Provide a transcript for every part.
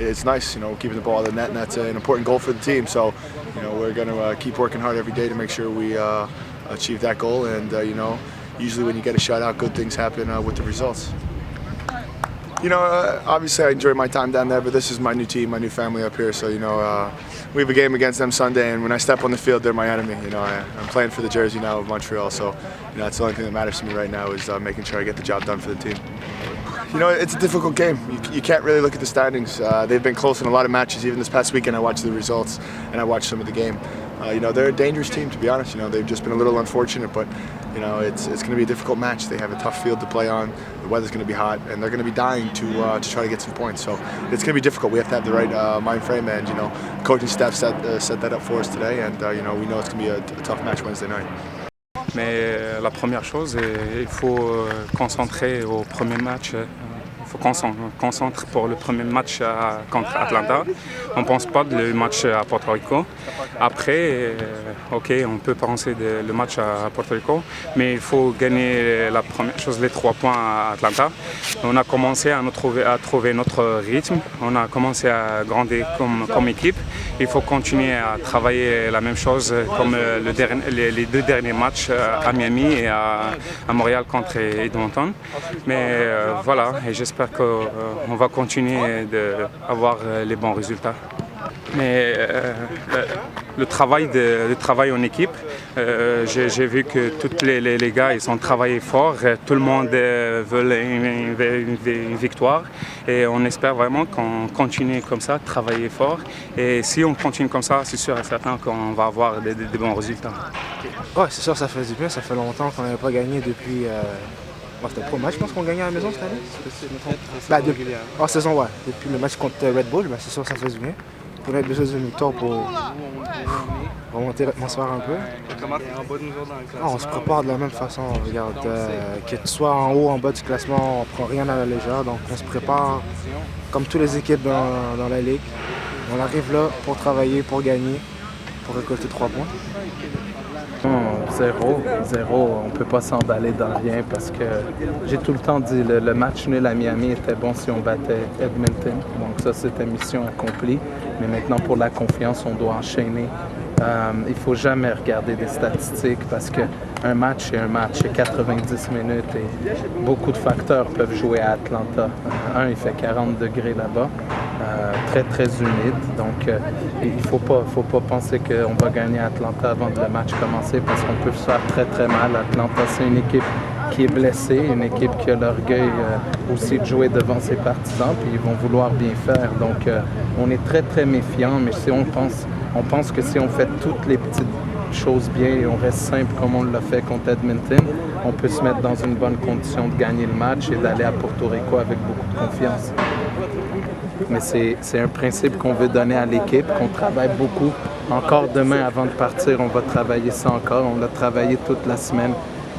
it's nice, keeping the ball in the net, and that's an important goal for the team. So, we're going to keep working hard every day to make sure we achieve that goal. And usually when you get a shutout, good things happen with the results. Obviously I enjoy my time down there, but this is my new team, my new family up here. So, we have a game against them Sunday, and when I step on the field, they're my enemy. I'm playing for the jersey now of Montreal, so that's the only thing that matters to me right now is making sure I get the job done for the team. It's a difficult game. You can't really look at the standings. They've been close in a lot of matches. Even this past weekend, I watched the results and I watched some of the game. They're a dangerous team, to be honest. They've just been a little unfortunate, but it's going to be a difficult match. They have a tough field to play on. The weather's going to be hot, and they're going to be dying to try to get some points. So it's going to be difficult. We have to have the right mind frame, and coaching staff set that up for us today, and we know it's going to be a tough match Wednesday night. Mais la première chose, il faut concentrer au premier match. Il faut qu'on se concentre pour le premier match contre Atlanta. On ne pense pas le match à Porto Rico. Après, OK, on peut penser le match à Porto Rico, mais il faut gagner la première chose, les 3 points à Atlanta. On a commencé à trouver notre rythme. On a commencé à grandir comme équipe. Il faut continuer à travailler la même chose comme les 2 derniers matchs à Miami et à Montréal contre Edmonton. Mais voilà, et j'espère qu'on va continuer d'avoir les bons résultats. Mais le travail en équipe, j'ai vu que tous les gars ils ont travaillé fort, tout le monde veut une victoire et on espère vraiment qu'on continue comme ça, travailler fort. Et si on continue comme ça, c'est sûr et certain qu'on va avoir des bons résultats. Ouais, c'est sûr, ça fait du bien, ça fait longtemps qu'on n'avait pas gagné depuis... c'était le premier match, je pense qu'on gagnait à la maison cette année. Depuis hors saison, ouais. Depuis le match contre Red Bull, c'est sûr ça fait du bien. On a besoin d'une victoire pour remonter l'atmosphère un peu. On se prépare de la même façon. Regarde, que tu sois en haut ou en bas du classement, on ne prend rien à la légère. Donc on se prépare comme toutes les équipes dans la ligue. On arrive là pour travailler, pour gagner, pour récolter 3 points. Zéro, on ne peut pas s'emballer dans rien parce que j'ai tout le temps dit le match nul à Miami était bon si on battait Edmonton. Donc ça, c'était mission accomplie. Mais maintenant, pour la confiance, on doit enchaîner. Il ne faut jamais regarder des statistiques parce qu'un match est un match, c'est 90 minutes et beaucoup de facteurs peuvent jouer à Atlanta. Il fait 40 degrés là-bas, très très humide. Donc il ne faut pas penser qu'on va gagner à Atlanta avant que le match commence parce qu'on peut se faire très très mal. Atlanta, c'est une équipe qui est blessée, une équipe qui a l'orgueil aussi de jouer devant ses partisans, puis ils vont vouloir bien faire. Donc on est très très méfiant, mais si on pense que si on fait toutes les petites choses bien et on reste simple comme on l'a fait contre Edmonton, on peut se mettre dans une bonne condition de gagner le match et d'aller à Porto Rico avec beaucoup de confiance. Mais c'est un principe qu'on veut donner à l'équipe, qu'on travaille beaucoup. Encore demain, avant de partir, on va travailler ça encore. On l'a travaillé toute la semaine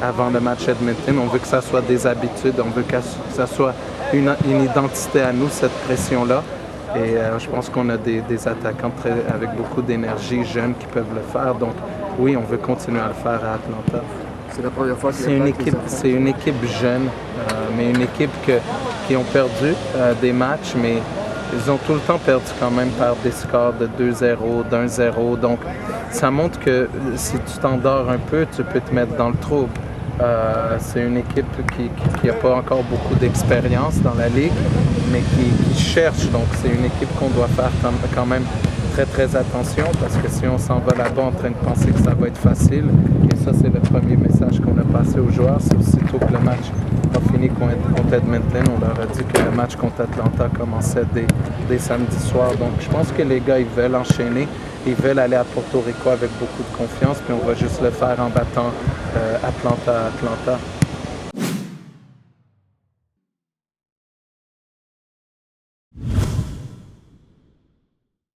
avant le match Edmonton. On veut que ça soit des habitudes, on veut que ça soit une identité à nous, cette pression-là. Et je pense qu'on a des attaquants avec beaucoup d'énergie, jeunes, qui peuvent le faire. Donc oui, on veut continuer à le faire à Atlanta. C'est la première fois que c'est une équipe jeune, mais une équipe qui ont perdu des matchs, mais ils ont tout le temps perdu quand même par des scores de 2-0, d'1-0. Donc ça montre que si tu t'endors un peu, tu peux te mettre dans le trouble. C'est une équipe qui n'a pas encore beaucoup d'expérience dans la ligue, mais qui cherche. Donc c'est une équipe qu'on doit faire quand même très très attention parce que si on s'en va là-bas en train de penser que ça va être facile, et ça c'est le premier message qu'on a passé aux joueurs, c'est aussitôt que le match a fini contre Edmonton, on leur a dit que le match contre Atlanta commençait dès samedi soir. Donc je pense que les gars ils veulent enchaîner, ils veulent aller à Porto Rico avec beaucoup de confiance, puis on va juste le faire en battant Atlanta.